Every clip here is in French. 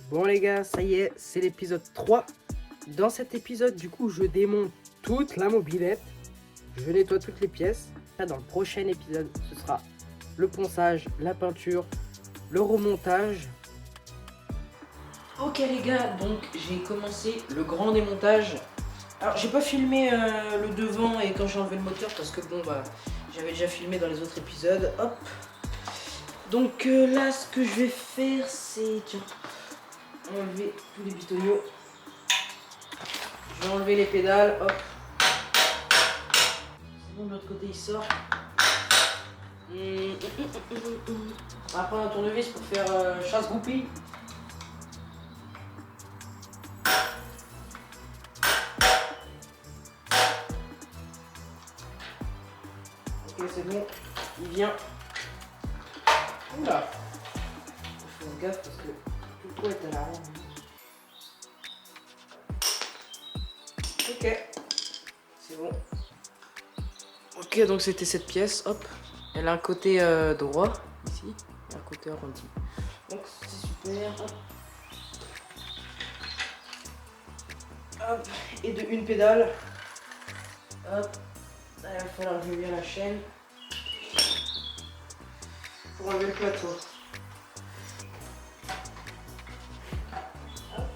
Bon les gars, ça y est, c'est l'épisode 3. Dans cet épisode, du coup, je démonte toute la mobilette. Je nettoie toutes les pièces. Là, dans le prochain épisode, ce sera le ponçage, la peinture, le remontage. Ok les gars, donc j'ai commencé le grand démontage. Alors j'ai pas filmé le devant et quand j'ai enlevé le moteur parce que bon bah j'avais déjà filmé dans les autres épisodes. Hop. Donc là ce que je vais faire c'est enlever tous les bitonneaux. Je vais enlever les pédales, hop. C'est bon, de l'autre côté il sort. On va prendre un tournevis pour faire chasse groupie. Ok, c'est bon, il vient. Oula. Je fais gaffe parce que tout le poids est à l'arrière. Ok, c'est bon. Ok, donc c'était cette pièce, hop. Elle a un côté droit, ici, et un côté arrondi. Donc c'est super, hop. Hop, et de une pédale. Hop, là, il va falloir que je vienne la chaîne pour enlever le plateau. Hop.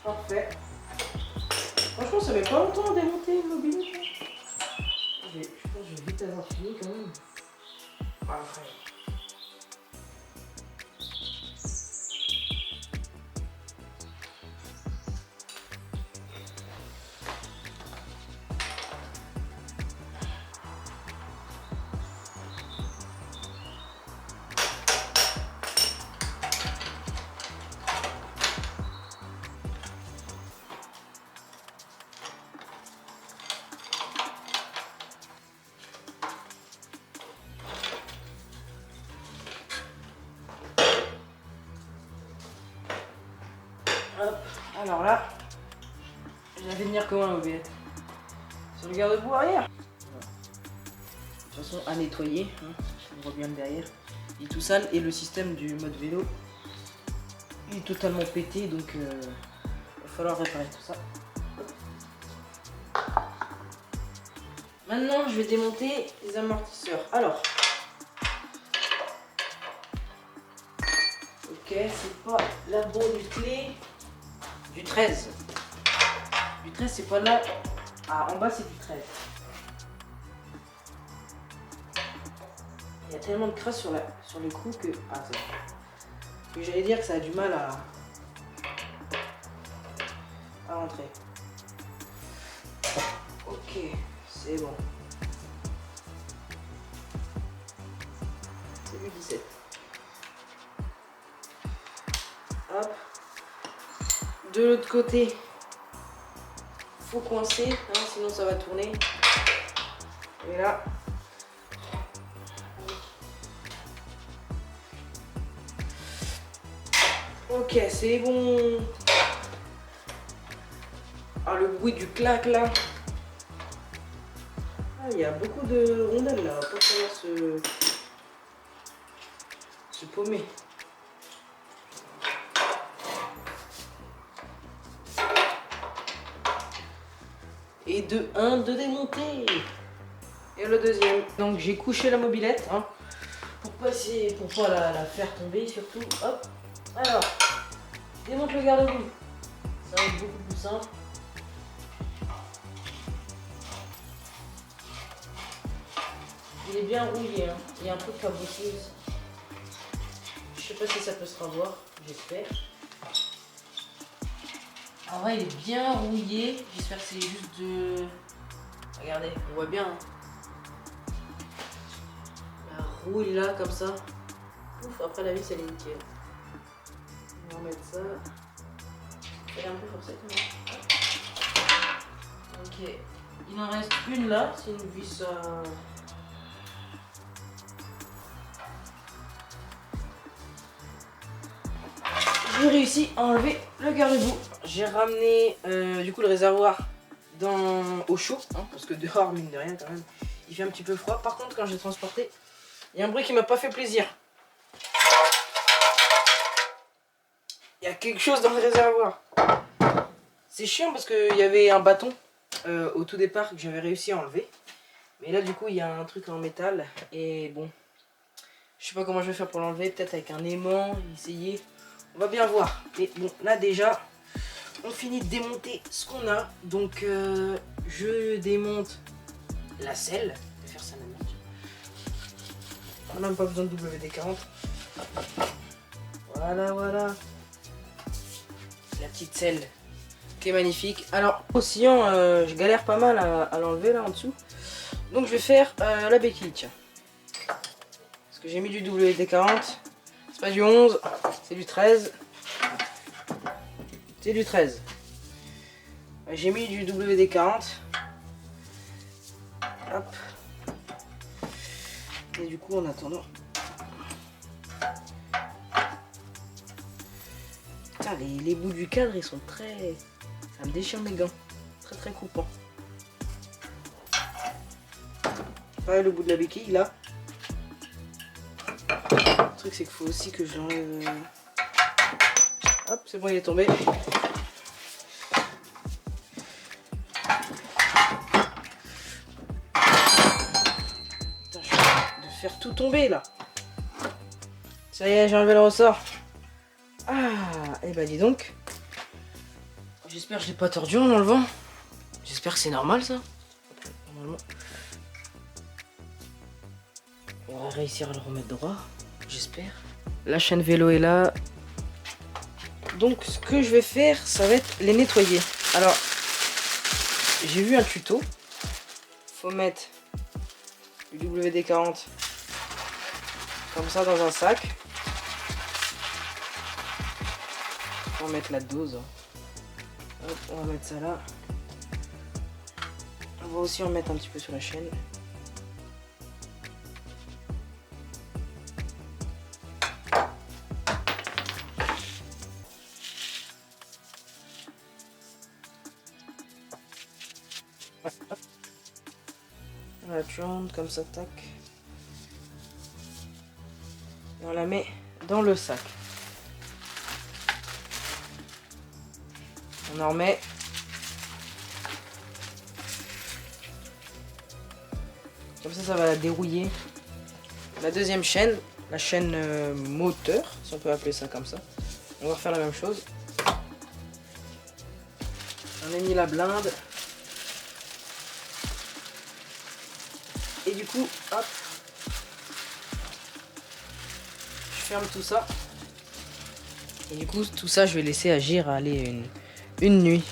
Parfait. Franchement, ça met pas longtemps à démonter une mobilette. Je pense que je vais vite avoir fini quand même. Parfait. Hop, alors là, je la fais venir comment la mobilette? Sur le garde-boue arrière. De toute façon, à nettoyer, hein. On voit bien le derrière. Il est tout sale et le système du mode vélo il est totalement pété, donc il va falloir réparer tout ça. Maintenant, je vais démonter les amortisseurs. Alors, ok, c'est pas la bonne clé du 13. Du 13, c'est pas là. Ah, en bas, c'est du 13. Il y a tellement de crasse sur l'écrou que. Ah, c'est bon. Que j'allais dire que ça a du mal à rentrer. Ok, c'est bon. C'est du 17. Hop. De l'autre côté, faut coincer, hein, sinon ça va tourner. Et là. Ok, c'est bon. Ah, le bruit du clac là. Ah, il y a beaucoup de rondelles là. On va pas pouvoir se paumer. Et de démonter. Et le deuxième. Donc j'ai couché la mobilette, hein, pour pas la faire tomber surtout. Hop. Alors, je démonte le garde-boue. Ça va être beaucoup plus simple. Il est bien rouillé, hein. Il y a un peu de cabossé aussi. Je sais pas si ça peut se revoir, j'espère. En vrai, il est bien rouillé. J'espère que c'est juste de. Regardez, on voit bien. Hein. La rouille là, comme ça. Ouf, après la vis, elle est nickel. On va remettre ça. Elle est un peu forcée quand même. Ok. Il en reste une là, c'est une vis. J'ai réussi à enlever le garde-boue. J'ai ramené du coup le réservoir au chaud, hein, parce que dehors, mine de rien quand même, il fait un petit peu froid. Par contre, quand j'ai transporté, il y a un bruit qui m'a pas fait plaisir. y a quelque chose dans le réservoir. C'est chiant parce qu'il y avait un bâton au tout départ que j'avais réussi à enlever. Mais là du coup il y a un truc en métal et bon, je sais pas comment je vais faire pour l'enlever, peut-être avec un aimant, essayer. On va bien voir. Mais bon, là déjà, on finit de démonter ce qu'on a. Donc je démonte la selle. Je vais faire ça maintenant. On n'a même pas besoin de WD-40. Voilà, voilà. La petite selle qui est magnifique. Alors, oscillant, je galère pas mal à l'enlever là en dessous. Donc je vais faire la béquille, tiens. Parce que j'ai mis du WD-40. C'est pas du 11, c'est du 13. C'est du 13. J'ai mis du WD-40. Hop. Et du coup, en attendant... Putain, les bouts du cadre, ils sont très... Ça me déchire mes gants. Très très coupant. Pareil, le bout de la béquille, là. Le truc, c'est qu'il faut aussi que je l'enlève... Hop, c'est bon, il est tombé. Putain, je suis en train de faire tout tomber, là. Ça y est, j'ai enlevé le ressort. Ah, et bah dis donc. J'espère que je l'ai pas tordu en enlevant. J'espère que c'est normal, ça. Normalement. On va réussir à le remettre droit. J'espère. La chaîne vélo est là. Donc ce que je vais faire, ça va être les nettoyer. Alors, j'ai vu un tuto. Faut mettre du WD-40 comme ça dans un sac. Faut mettre la dose. Hop, on va mettre ça là. On va aussi en mettre un petit peu sur la chaîne. Voilà, tu rentres comme ça, tac. Et on la met dans le sac. On en remet. Comme ça va la dérouiller. La deuxième chaîne, la chaîne moteur, si on peut appeler ça comme ça. On va refaire la même chose. On a mis la blinde. Et du coup, hop, je ferme tout ça. Et du coup, tout ça, je vais laisser agir, aller une nuit.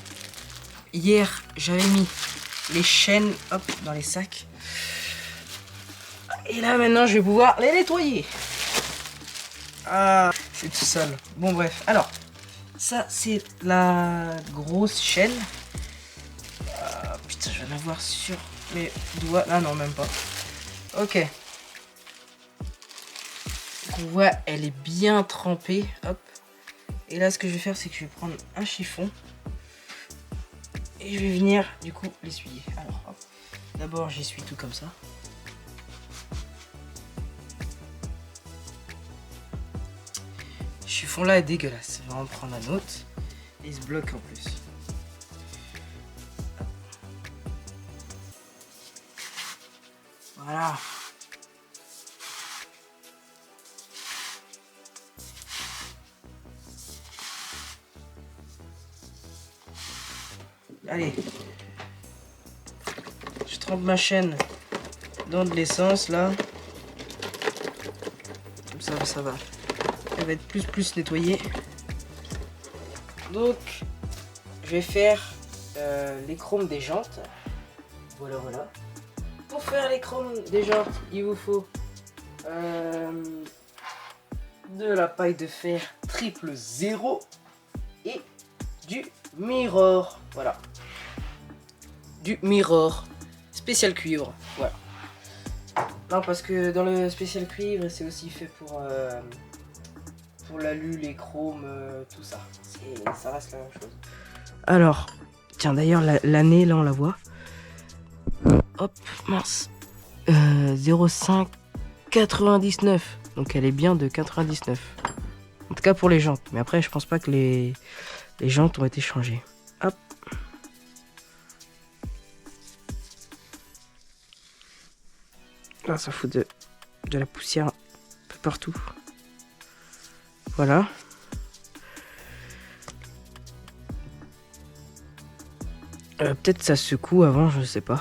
Hier, j'avais mis les chaînes, hop, dans les sacs. Et là, maintenant, je vais pouvoir les nettoyer. Ah, c'est tout sale. Bon, bref. Alors, ça, c'est la grosse chaîne. Putain, je vais en avoir sur mes doigts. Ah non, même pas. Ok. Donc, on voit, elle est bien trempée. Hop. Et là, ce que je vais faire, c'est que je vais prendre un chiffon. Et je vais venir, du coup, l'essuyer. Alors, hop. D'abord, j'essuie tout comme ça. Le chiffon là est dégueulasse. Je vais en prendre un autre. Et il se bloque en plus. Voilà. Allez. Je trempe ma chaîne dans de l'essence là. Comme ça va. Elle va être plus nettoyée. Donc, je vais faire les chromes des jantes. Voilà, voilà. Pour faire les chromes des jantes, il vous faut de la paille de fer triple 0 et du mirror. Voilà. Du mirror spécial cuivre. Voilà. Non, parce que dans le spécial cuivre, c'est aussi fait pour l'alu, les chromes, tout ça. Ça reste la même chose. Alors, tiens, d'ailleurs, l'année, là, on la voit. Hop, mince. 05 99. Donc, elle est bien de 99. En tout cas pour les jantes. Mais après, je pense pas que les jantes ont été changées. Hop. Là, ça fout de la poussière un peu partout. Voilà. Peut-être ça secoue avant, je sais pas.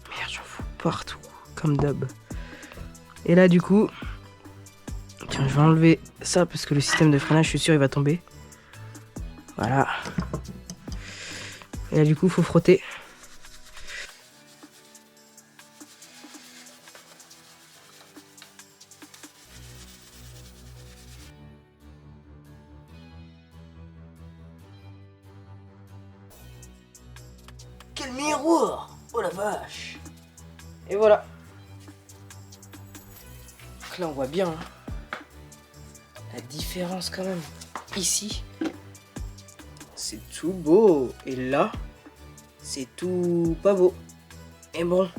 Merde, j'en fous partout, comme d'hab. Et là, du coup... Tiens, je vais enlever ça parce que le système de freinage, je suis sûr, il va tomber. Voilà. Et là, du coup, faut frotter. Quel miroir! Oh la vache! Et voilà. Donc là, on voit bien la différence quand même. Ici, c'est tout beau. Et là, c'est tout pas beau. Et bon,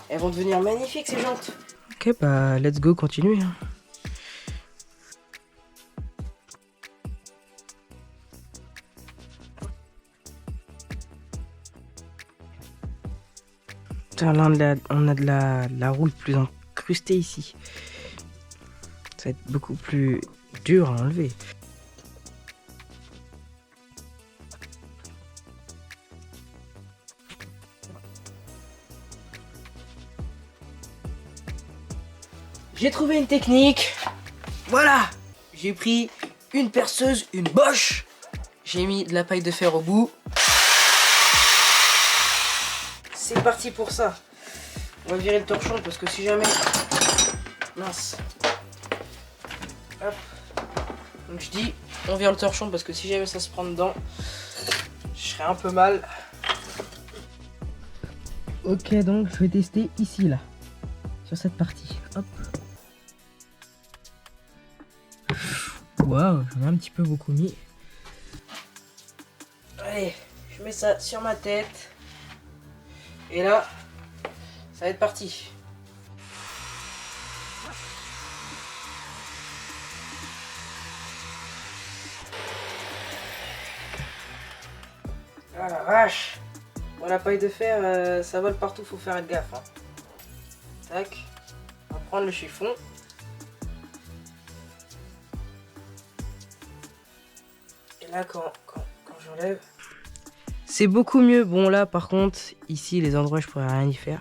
elles vont devenir magnifiques ces jantes. Ok, bah let's go, continuer. Putain, là, on a de la roule plus incrustée ici. Ça va être beaucoup plus dur à enlever. J'ai trouvé une technique. Voilà. J'ai pris une perceuse, une Bosch. J'ai mis de la paille de fer au bout. C'est parti pour ça. On va virer le torchon parce que si jamais... Mince. Hop. Donc je dis, on vire le torchon parce que si jamais ça se prend dedans, je serai un peu mal. Ok, donc je vais tester ici, là. Sur cette partie. Hop. Waouh, j'en ai un petit peu beaucoup mis. Allez, je mets ça sur ma tête. Et là, ça va être parti. Ah la vache. Bon, la paille de fer, ça vole partout, faut faire gaffe. Hein. Tac. On va prendre le chiffon. Et là, quand j'enlève... C'est beaucoup mieux. Bon, là, par contre, ici, les endroits, je pourrais rien y faire.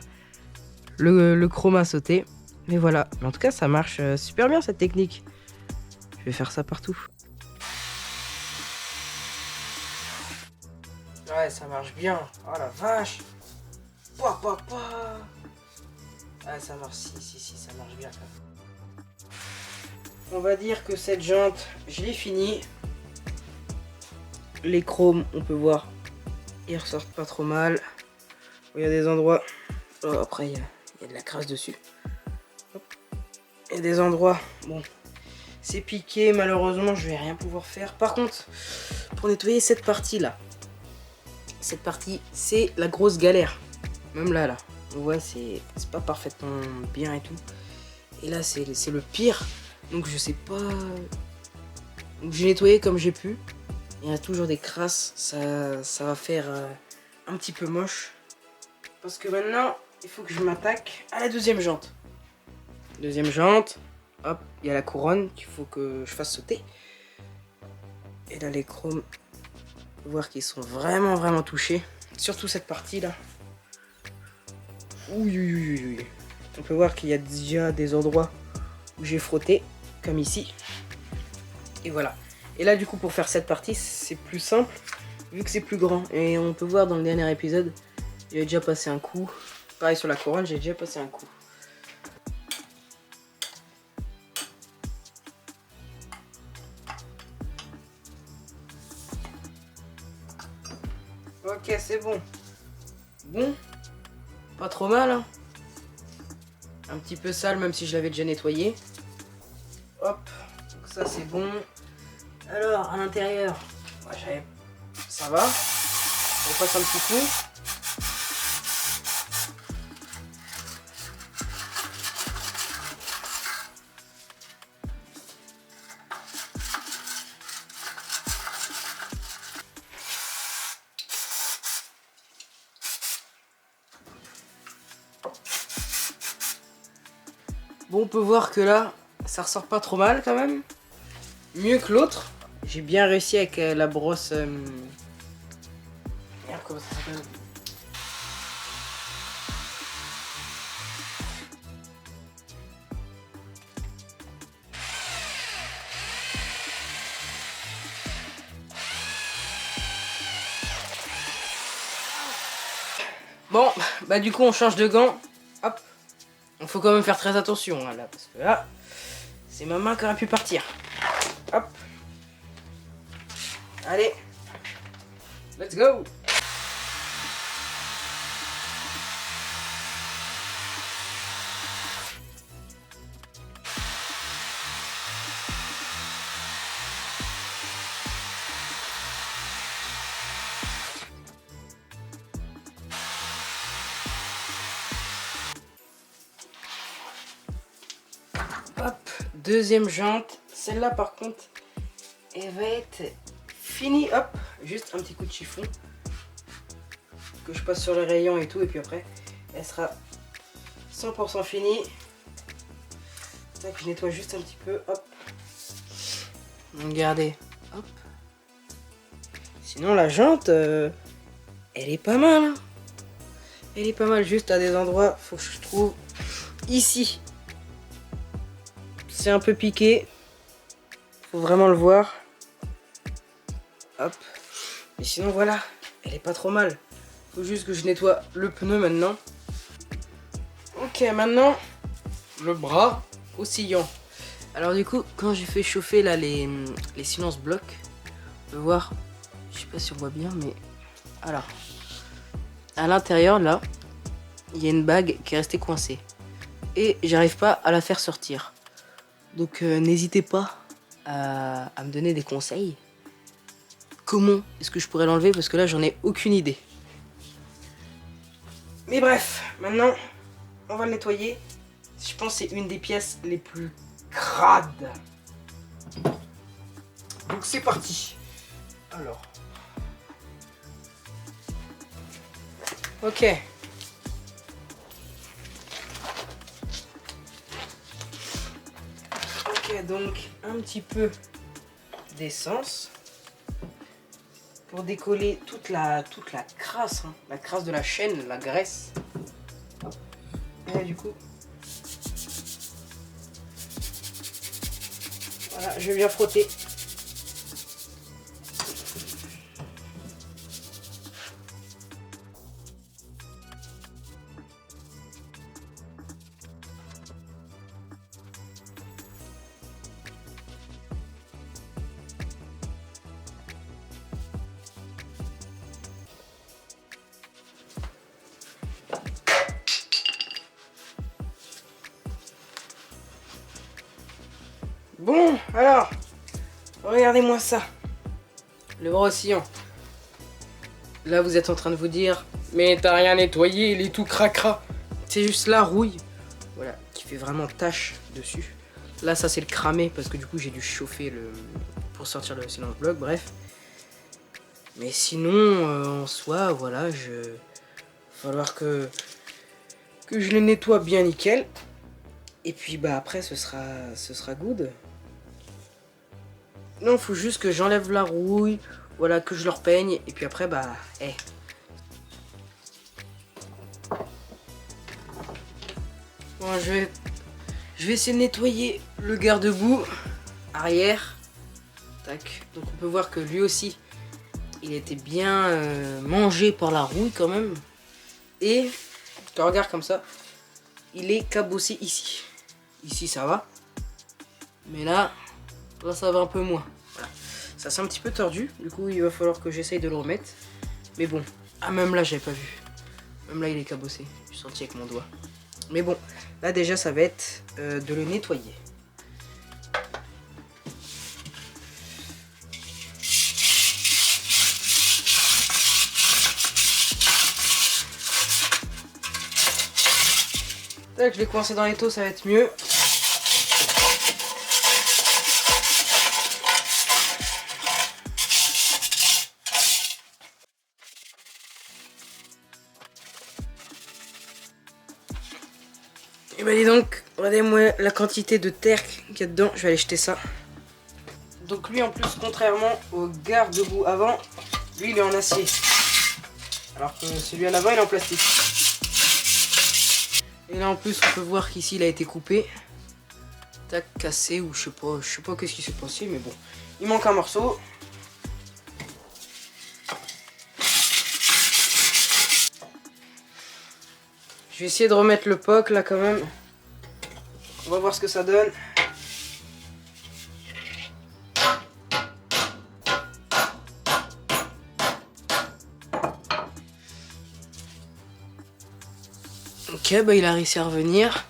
Le chrome a sauté. Mais voilà. Mais en tout cas, ça marche super bien, cette technique. Je vais faire ça partout. Ouais, ça marche bien. Oh la vache. Pouah, pouah, pouah. Ah, ça marche. Si, ça marche bien. On va dire que cette jante, je l'ai finie. Les chromes, on peut voir, ils ressortent pas trop mal. Il y a des endroits... Oh, après, il y a de la crasse dessus. Hop. Il y a des endroits... Bon, c'est piqué. Malheureusement, je vais rien pouvoir faire. Par contre, pour nettoyer cette partie-là, cette partie, c'est la grosse galère. Même là. On voit, c'est pas parfaitement bien et tout. Et là, c'est le pire. Donc, je sais pas... Donc, j'ai nettoyé comme j'ai pu. Il y a toujours des crasses, ça va faire un petit peu moche. Parce que maintenant, il faut que je m'attaque à la deuxième jante. Deuxième jante, hop, il y a la couronne qu'il faut que je fasse sauter. Et là, les chromes, on peut voir qu'ils sont vraiment touchés. Surtout cette partie-là. Oui. On peut voir qu'il y a déjà des endroits où j'ai frotté, comme ici. Et voilà. Et là, du coup, pour faire cette partie, c'est plus simple, vu que c'est plus grand. Et on peut voir dans le dernier épisode, j'ai déjà passé un coup. Pareil sur la couronne, j'ai déjà passé un coup. Ok, c'est bon. Bon, pas trop mal, hein. Un petit peu sale, même si je l'avais déjà nettoyé. Hop, donc ça c'est bon. Alors, à l'intérieur, ça va. On passe un petit coup. Bon, on peut voir que là, ça ressort pas trop mal quand même. Mieux que l'autre. J'ai bien réussi avec la brosse... Merde, comment ça s'appelle? Bon, bah du coup on change de gants. Hop. Il faut quand même faire très attention hein, là, parce que là, c'est ma main qui aurait pu partir. Hop. Allez. Let's go. Hop, deuxième jante. Celle-là par contre, elle va être finie. Hop, juste un petit coup de chiffon que je passe sur les rayons et tout. Et puis après, elle sera 100% finie. Tac, je nettoie juste un petit peu. Hop. Regardez. Hop. Sinon la jante, elle est pas mal. Hein. Elle est pas mal, juste à des endroits, faut que je trouve ici. C'est un peu piqué. Faut vraiment le voir. Hop. Mais sinon voilà, elle est pas trop mal. Faut juste que je nettoie le pneu maintenant. Ok, maintenant le bras oscillant. Alors du coup, quand j'ai fait chauffer là les silences blocs, on peut voir, je sais pas si on voit bien, mais alors à l'intérieur là, il y a une bague qui est restée coincée et j'arrive pas à la faire sortir. Donc n'hésitez pas à me donner des conseils. Comment est-ce que je pourrais l'enlever parce que là j'en ai aucune idée. Mais bref, maintenant on va le nettoyer. Je pense que c'est une des pièces les plus crades. Donc c'est parti. Alors. Ok. Ok, donc un petit peu d'essence pour décoller toute la crasse, hein, la crasse de la chaîne, la graisse. Et du coup, voilà, je vais bien frotter. Bon, alors, regardez-moi ça. Le bras oscillant. Là, vous êtes en train de vous dire, mais t'as rien nettoyé, il est tout cracra. C'est juste la rouille, voilà, qui fait vraiment tache dessus. Là, ça c'est le cramé parce que du coup j'ai dû chauffer pour sortir le silence bloc, bref. Mais sinon, en soi, voilà, il va falloir que je le nettoie bien nickel. Et puis bah après ce sera good. Non, faut juste que j'enlève la rouille, voilà, que je le repeigne, et puis après bah, Bon, je vais essayer de nettoyer le garde-boue arrière. Tac. Donc on peut voir que lui aussi, il était bien mangé par la rouille quand même. Et tu regardes comme ça, il est cabossé ici. Ici ça va. Mais là ça va un peu moins. Voilà. Ça c'est un petit peu tordu. Du coup il va falloir que j'essaye de le remettre. Mais bon, ah même là j'avais pas vu. Même là il est cabossé. J'ai senti avec mon doigt. Mais bon, là déjà ça va être de le nettoyer. Tac, je l'ai coincé dans les taux, ça va être mieux. Et bah dis donc, Regardez-moi la quantité de terre qu'il y a dedans. Je vais aller jeter ça. Donc lui en plus, contrairement au garde-boue avant, lui il est en acier. Alors que celui à l'avant il est en plastique. Et là en plus on peut voir qu'ici il a été coupé. Tac, cassé ou je sais pas qu'est-ce qui s'est passé, mais bon. Il manque un morceau. Je vais essayer de remettre le POC là quand même. On va voir ce que ça donne. Ok, bah il a réussi à revenir.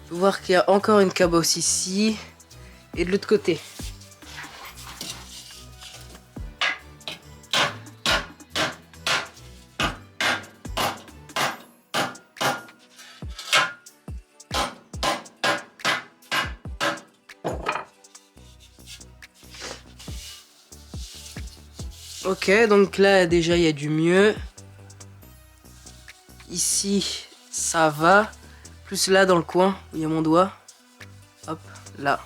On peut voir qu'il y a encore une cabosse ici et de l'autre côté. Ok, donc là déjà il y a du mieux. Ici ça va. Plus là dans le coin où il y a mon doigt. Hop, là.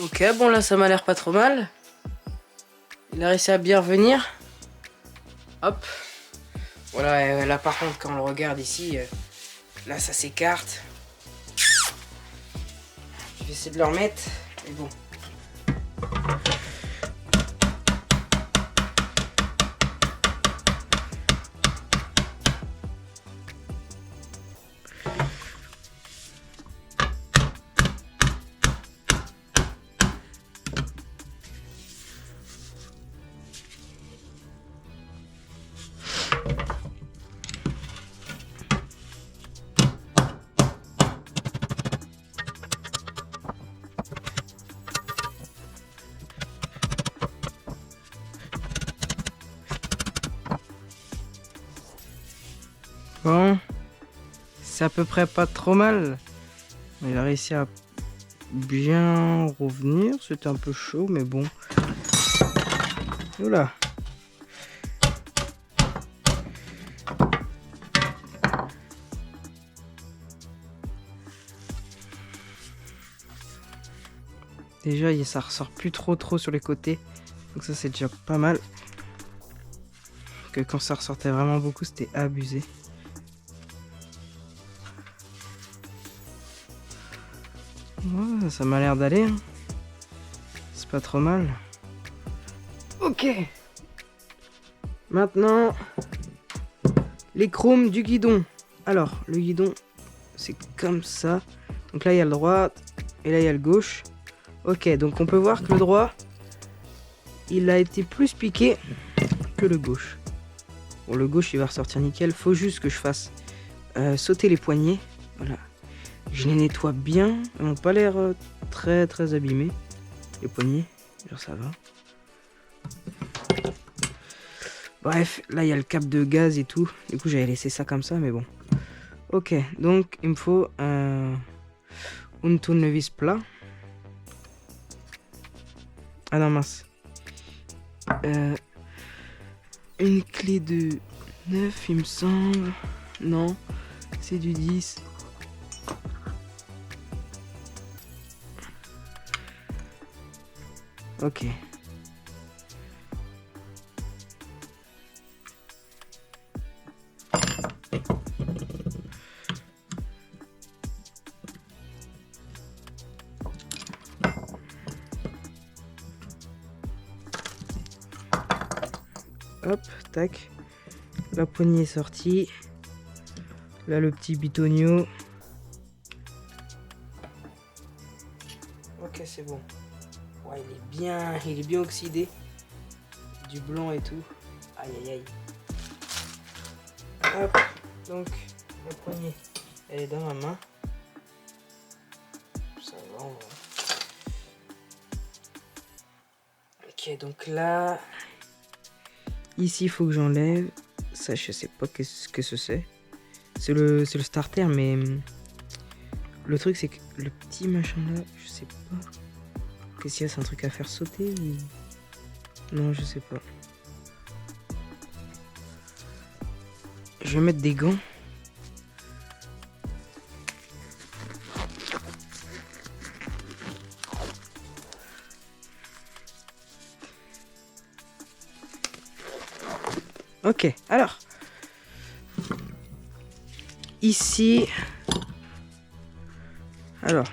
Ok, bon là ça m'a l'air pas trop mal. Il a réussi à bien revenir. Hop. Voilà, là par contre quand on le regarde ici, là ça s'écarte. Je vais essayer de le remettre, mais bon. Bon, c'est à peu près pas trop mal. Il a réussi à bien revenir. C'était un peu chaud, mais bon. Oula. Déjà, ça ressort plus trop sur les côtés. Donc ça, c'est déjà pas mal. Que quand ça ressortait vraiment beaucoup, c'était abusé. Ouais, ça m'a l'air d'aller. Hein. C'est pas trop mal. Ok. Maintenant, les chromes du guidon. Alors, le guidon, c'est comme ça. Donc là, il y a le droit et là, il y a le gauche. Ok, donc on peut voir que le droit, il a été plus piqué que le gauche. Bon, le gauche, il va ressortir nickel. Faut juste que je fasse sauter les poignées. Voilà. Je les nettoie bien. Elles n'ont pas l'air très abîmées. Les poignées, genre ça va. Bref, là, il y a le cap de gaz et tout. Du coup, j'avais laissé ça comme ça, mais bon. Ok, donc il me faut un tournevis plat. Ah non, mince. Une clé de 9, il me semble. Non, c'est du 10. Ok. Hop, tac. La poignée est sortie. Là, le petit bitonio. Ok, c'est bon. Ouais, il est bien oxydé. Du blanc et tout. Aïe, aïe, aïe. Hop, donc, la poignée, elle est dans ma main. Ça va, on va. Ok, donc là... Ici, il faut que j'enlève. Ça, je sais pas qu'est-ce que c'est. C'est le starter, mais Le truc, c'est que le petit machin là, je sais pas. Qu'est-ce qu'il y a, c'est un truc à faire sauter ou... Non, je sais pas. Je vais mettre des gants. Ok, alors. Ici. Alors.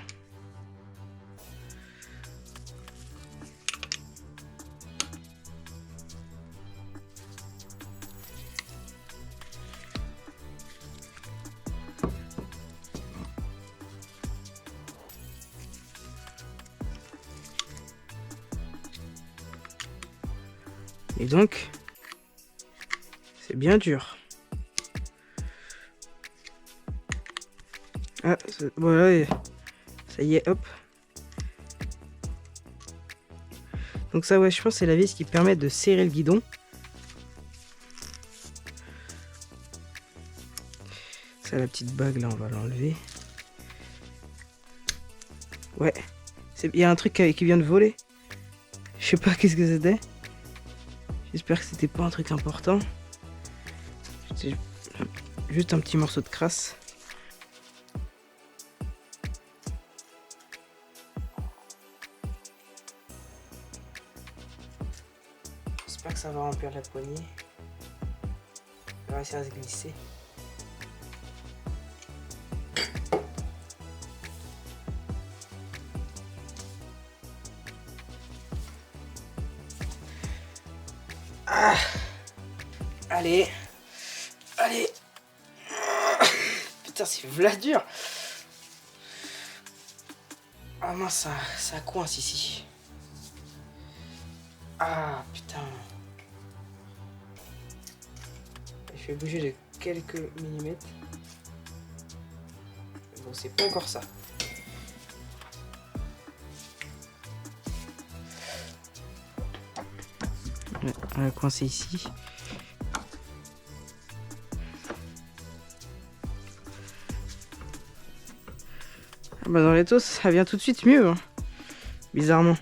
Et donc, c'est bien dur. Ah, voilà, et ça y est, hop. Donc ça, ouais, je pense que c'est la vis qui permet de serrer le guidon. Ça, la petite bague, là, on va l'enlever. Ouais, il y a un truc qui vient de voler. Je sais pas qu'est-ce que c'était. J'espère que c'était pas un truc important. C'est juste un petit morceau de crasse. J'espère que ça va remplir la poignée. Ça va réussir à se glisser. Ah, allez. Allez. Putain, c'est v'là dur. Ah mince, ça coince ici. Ah putain. Je vais bouger de quelques millimètres. Bon, c'est pas encore ça. On va coincer ici. Ah bah dans les tosses, ça vient tout de suite mieux. Hein. Bizarrement.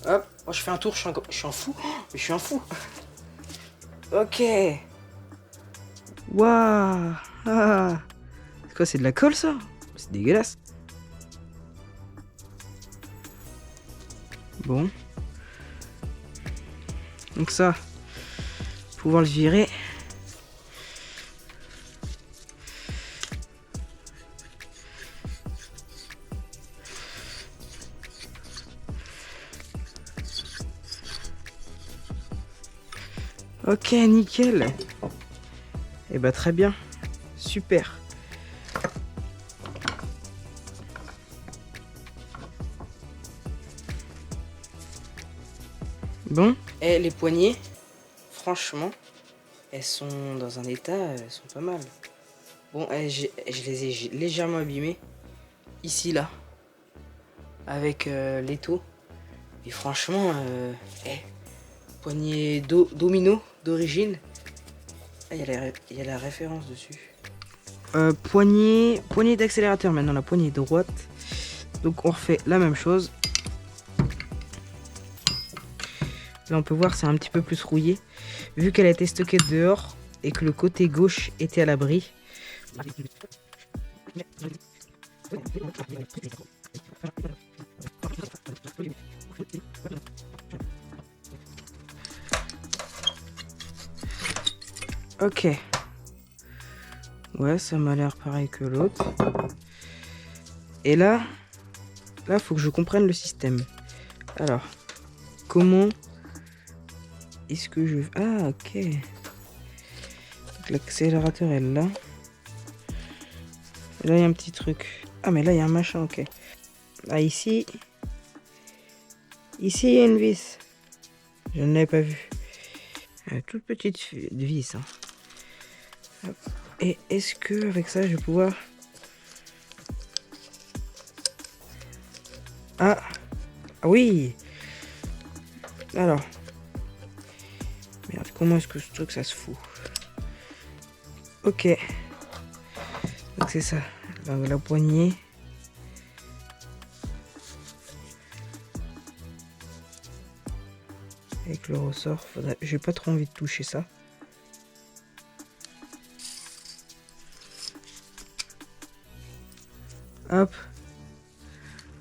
Hop, oh, je fais un tour, je suis un fou. Oh, mais je suis un fou. Ok. Waouh. Ah. C'est quoi, c'est de la colle ça? C'est dégueulasse. Bon. Donc ça, pouvoir le virer. Ok, nickel. Et bah très bien. Super. Bon. Et les poignées, franchement, elles sont dans un état, elles sont pas mal. Bon, je les ai légèrement abîmées. Ici, là. Avec l'étau. Et franchement, poignée domino d'origine. Ah, il y a la référence dessus. Poignée d'accélérateur maintenant, la poignée droite. Donc on refait la même chose. Là on peut voir c'est un petit peu plus rouillé. Vu qu'elle a été stockée dehors et que le côté gauche était à l'abri. Ok. Ouais, ça m'a l'air pareil que l'autre. Et là, faut que je comprenne le système. Alors, comment est-ce que je... Ah, ok. L'accélérateur est là. Et là, il y a un petit truc. Ah, mais là, il y a un machin, ok. Ah, ici... Ici, il y a une vis. Je ne l'avais pas vu. Toute petite vis. Hein. Hop. Et est-ce que avec ça, je vais pouvoir... Ah, oui. Alors, comment est-ce que ce truc ça se fout. Ok. Donc c'est ça. La poignée. Avec le ressort. J'ai pas trop envie de toucher ça. Hop.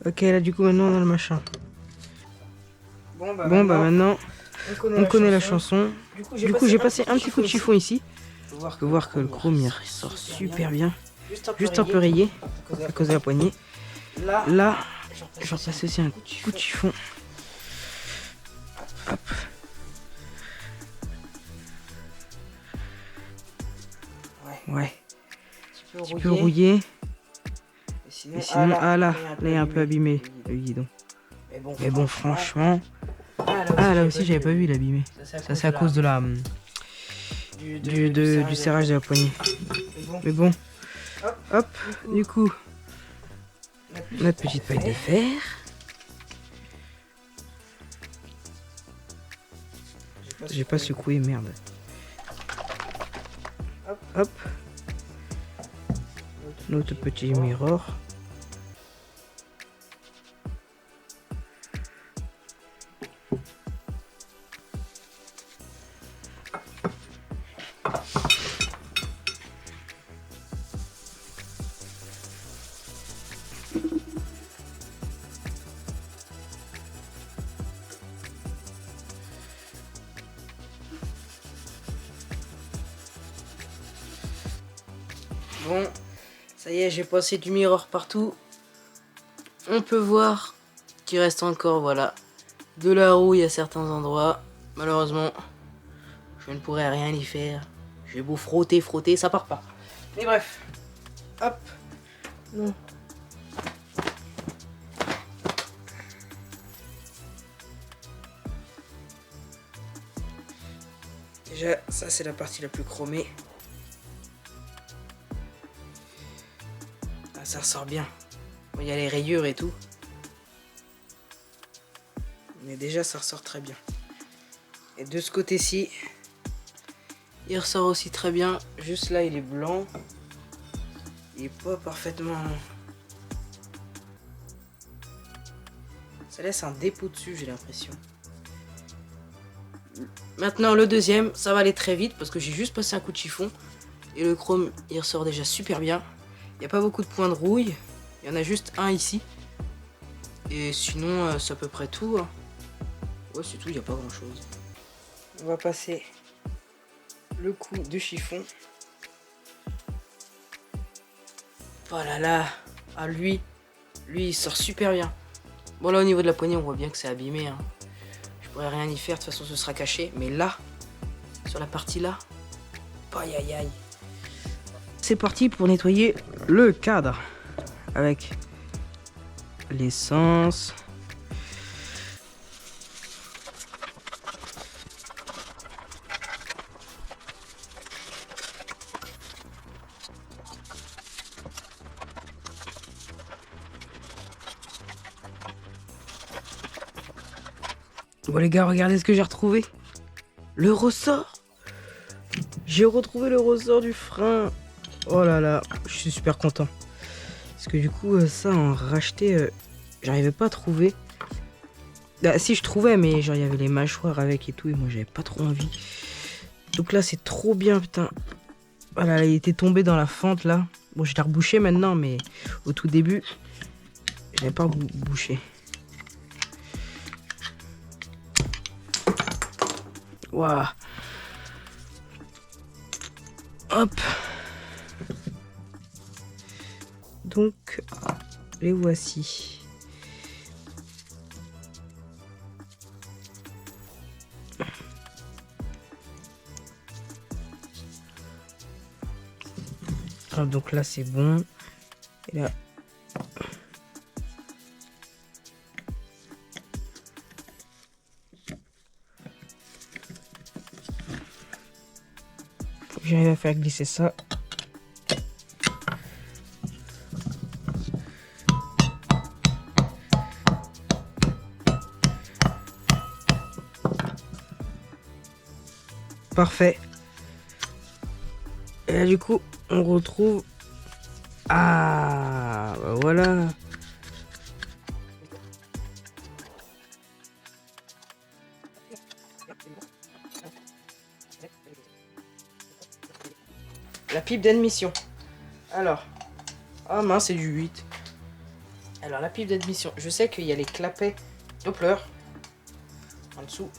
Ok, là du coup maintenant on a le machin. Bon bah maintenant on connaît la chanson. Du coup j'ai passé un petit coup de chiffon ici. On peut voir que le chrome il ressort super bien. Juste un peu rayé à cause de la poignée. Là, je vais repasser aussi un coup de chiffon. Hop. Ouais. Un petit peu rouillé. Et sinon, ah là, il est un peu abîmé le guidon. Mais bon, franchement. Ah là aussi, j'avais pas vu l'abîmé. Ça, c'est à cause de la. Du serrage de la poignée. Mais bon. Hop, du coup. Notre petite paille de fer. J'ai pas secoué, merde. Hop. Notre petit mirror. Bon, ça y est, j'ai passé du mirror partout. On peut voir qu'il reste encore, voilà, de la rouille à certains endroits. Malheureusement, je ne pourrai rien y faire. J'ai beau frotter, ça part pas. Mais bref, hop, non. Déjà, ça c'est la partie la plus chromée. Ah, ça ressort bien. Bon, il y a les rayures et tout. Mais déjà, ça ressort très bien. Et de ce côté-ci, il ressort aussi très bien. Juste là, il est blanc. Il est pas parfaitement... Ça laisse un dépôt dessus, j'ai l'impression. Maintenant, le deuxième, ça va aller très vite parce que j'ai juste passé un coup de chiffon. Et le chrome, il ressort déjà super bien. Il n'y a pas beaucoup de points de rouille. Il y en a juste un ici. Et sinon, c'est à peu près tout. Hein. Ouais, c'est tout, il n'y a pas grand chose. On va passer le coup de chiffon. Voilà là. Ah, lui, il sort super bien. Bon, là, au niveau de la poignée, on voit bien que c'est abîmé. Hein. Je pourrais rien y faire, de toute façon, ce sera caché. Mais là, sur la partie là, aïe aïe aïe. C'est parti pour nettoyer le cadre avec l'essence. Bon les gars, regardez ce que j'ai retrouvé. Le ressort. J'ai retrouvé le ressort du frein. Oh là là, je suis super content. Parce que du coup, ça, en racheter, j'arrivais pas à trouver. Bah, si, je trouvais, mais genre, il y avait les mâchoires avec et tout, et moi, j'avais pas trop envie. Donc là, c'est trop bien, putain. Voilà, il était tombé dans la fente, là. Bon, je l'ai rebouché maintenant, mais au tout début, j'avais pas bouché. Waouh. Hop. Donc, les voici. Ah, donc là, c'est bon. Et là... J'arrive à faire glisser ça. Parfait. Et là, du coup, on retrouve... Ah, bah voilà. La pipe d'admission. Alors. Ah mince, c'est du 8. Alors, la pipe d'admission. Je sais qu'il y a les clapets Doppler en dessous.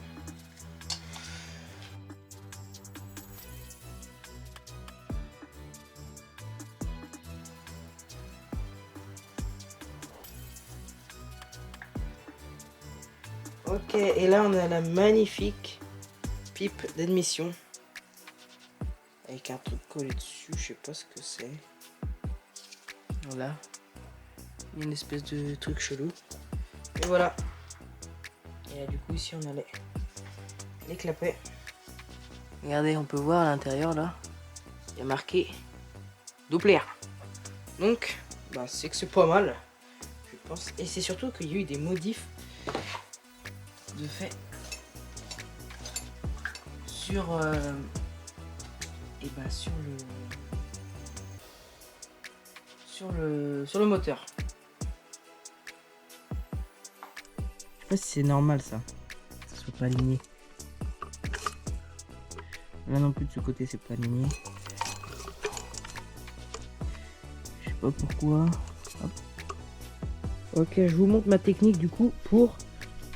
Ok, et là on a la magnifique pipe d'admission avec un truc collé dessus, je sais pas ce que c'est. Voilà, il y a une espèce de truc chelou. Et voilà. Et là du coup ici on a les clapets. Regardez, on peut voir à l'intérieur là, il y a marqué Doppler. Donc, bah, c'est que c'est pas mal, je pense. Et c'est surtout qu'il y a eu des modifs de fait sur et bah sur le moteur. Je sais pas si c'est normal ça, que ça soit pas aligné. Là non plus de ce côté c'est pas aligné. Je sais pas pourquoi. Hop. Ok, je vous montre ma technique du coup pour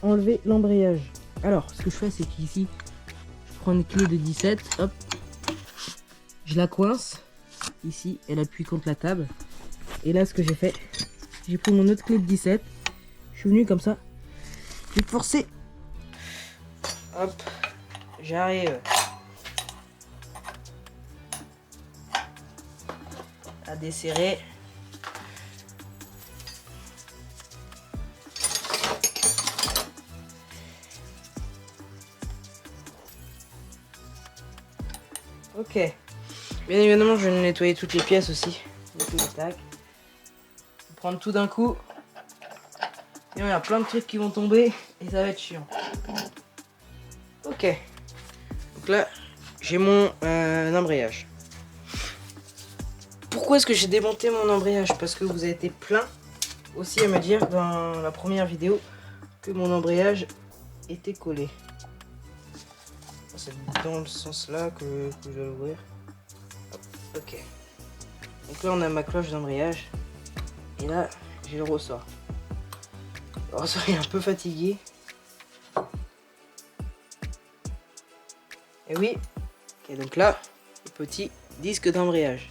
enlever l'embrayage. Alors, ce que je fais, c'est qu'ici, je prends une clé de 17, hop, je la coince, ici, elle appuie contre la table. Et là, ce que j'ai fait, j'ai pris mon autre clé de 17, je suis venu comme ça, j'ai forcé, hop, j'arrive à desserrer. Ok. Bien évidemment, je vais nettoyer toutes les pièces aussi. Tac. Prendre tout d'un coup. Sinon, il y a plein de trucs qui vont tomber et ça va être chiant. Ok. Donc là, j'ai mon embrayage. Pourquoi est-ce que j'ai démonté mon embrayage? Parce que vous avez été plein aussi à me dire dans la première vidéo que mon embrayage était collé. C'est dans le sens là que je dois l'ouvrir. Ok. Donc là on a ma cloche d'embrayage. Et là j'ai le ressort. Le ressort est un peu fatigué. Et oui. Ok, donc là, le petit disque d'embrayage.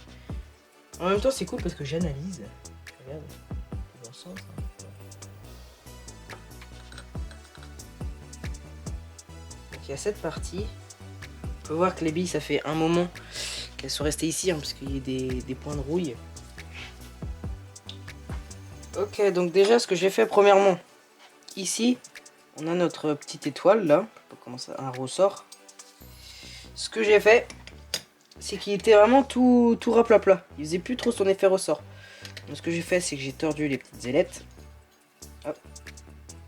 En même temps c'est cool parce que j'analyse. Regarde. Dans le sens. Donc il y a cette partie. On peut voir que les billes ça fait un moment qu'elles sont restées ici, hein, parce qu'il y a des points de rouille. Ok, donc déjà ce que j'ai fait premièrement, ici on a notre petite étoile là, comment ça, un ressort. Ce que j'ai fait, c'est qu'il était vraiment tout raplapla, il faisait plus trop son effet ressort. Donc ce que j'ai fait, c'est que j'ai tordu les petites ailettes, hop,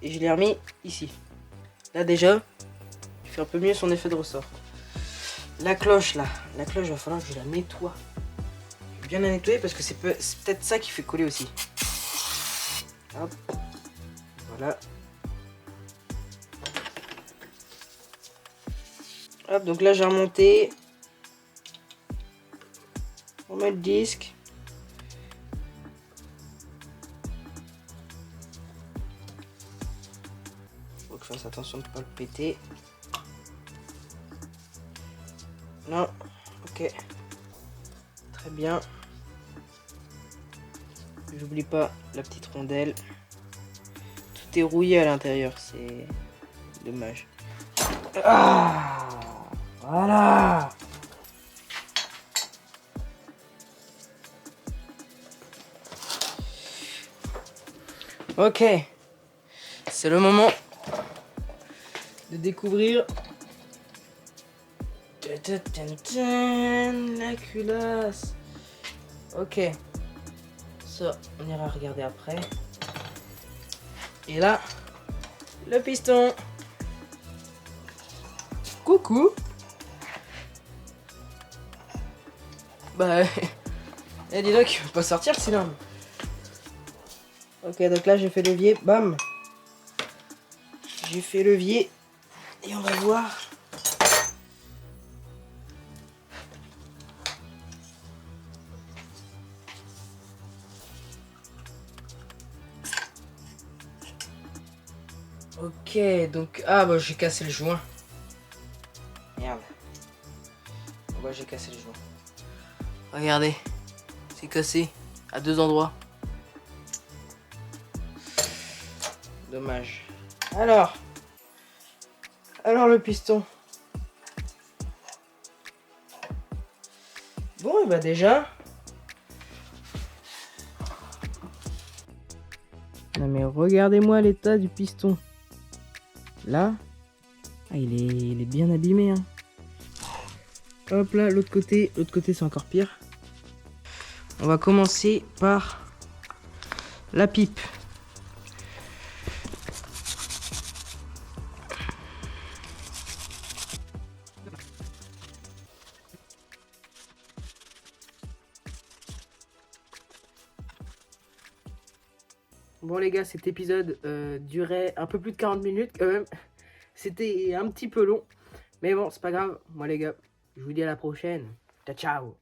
et je l'ai remis ici. Là déjà, il fait un peu mieux son effet de ressort. La cloche là, la cloche va falloir que je la nettoie. Je vais bien la nettoyer parce que c'est peut-être ça qui fait coller aussi. Hop, voilà. Hop, donc là j'ai remonté. On met le disque. Faut que je fasse attention de ne pas le péter. Non, ok. Très bien. J'oublie pas la petite rondelle. Tout est rouillé à l'intérieur, c'est dommage. Ah, voilà. Ok. C'est le moment de découvrir la culasse. Ok. Ça, on ira regarder après. Et là, le piston. Coucou. Bah, dis donc, il va pas sortir le cylindre. Ok, donc là j'ai fait levier, bam. J'ai fait levier. Et on va voir. Ok, donc... Ah bah j'ai cassé le joint. Merde. Bah j'ai cassé le joint. Regardez. C'est cassé. À 2 endroits. Dommage. Alors le piston. Bon, et bah déjà... Non mais regardez-moi l'état du piston. Là, ah, il est bien abîmé. Hein. Hop là, l'autre côté c'est encore pire. On va commencer par la pipe. Bon les gars, cet épisode durait un peu plus de 40 minutes quand même. C'était un petit peu long. Mais bon, c'est pas grave. Moi les gars, je vous dis à la prochaine. Ciao ciao.